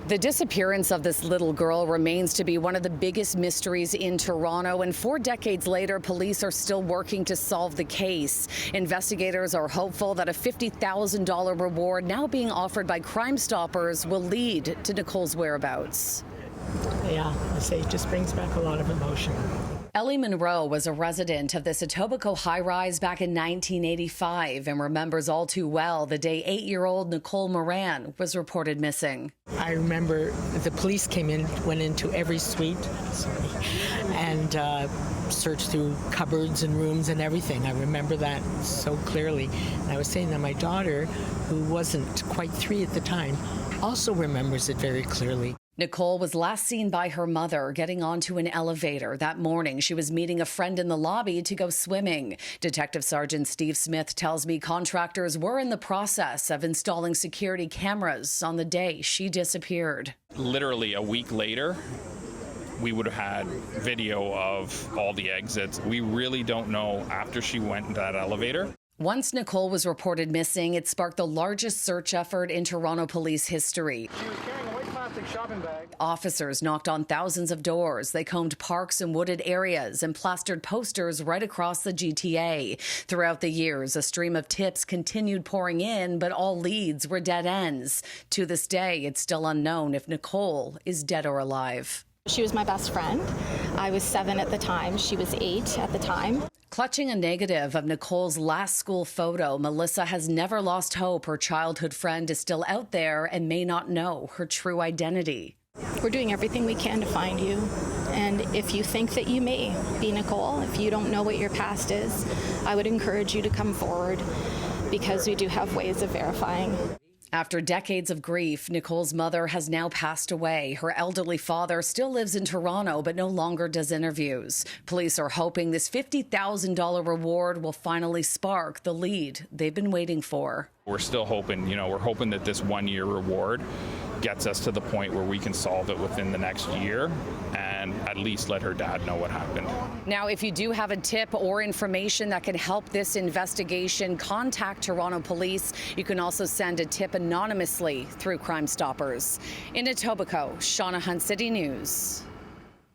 The disappearance of this little girl remains to be one of the biggest mysteries in Toronto, and 4 decades later, police are still working to solve the case. Investigators are hopeful that a $50,000 reward now being offered by Crime Stoppers will lead to Nicole's whereabouts. Yeah, I say it just brings back a lot of emotion. Ellie Monroe was a resident of this Etobicoke high-rise back in 1985 and remembers all too well the day 8-year-old Nicole Morin was reported missing. I remember the police went into every suite, and searched through cupboards and rooms and everything. I remember that so clearly. And I was saying that my daughter, who wasn't quite 3 at the time, also remembers it very clearly. Nicole was last seen by her mother getting onto an elevator. That morning, she was meeting a friend in the lobby to go swimming. Detective Sergeant Steve Smith tells me contractors were in the process of installing security cameras on the day she disappeared. Literally a week later, we would have had video of all the exits. We really don't know after she went into that elevator. Once Nicole was reported missing, it sparked the largest search effort in Toronto police history. She was carrying a white plastic shopping bag. Officers knocked on thousands of doors. They combed parks and wooded areas and plastered posters right across the GTA. Throughout the years, a stream of tips continued pouring in, but all leads were dead ends. To this day, it's still unknown if Nicole is dead or alive. She was my best friend. I was 7 at the time. She was 8 at the time. Clutching a negative of Nicole's last school photo, Melissa has never lost hope her childhood friend is still out there and may not know her true identity. We're doing everything we can to find you. And if you think that you may be Nicole, if you don't know what your past is, I would encourage you to come forward because we do have ways of verifying. After decades of grief, Nicole's mother has now passed away. Her elderly father still lives in Toronto, but no longer does interviews. Police are hoping this $50,000 reward will finally spark the lead they've been waiting for. We're still hoping, we're hoping that this 1-year reward gets us to the point where we can solve it within the next year and at least let her dad know what happened. Now, if you do have a tip or information that can help this investigation, contact Toronto Police. You can also send a tip anonymously through Crime Stoppers. In Etobicoke, Shauna Hunt, City News.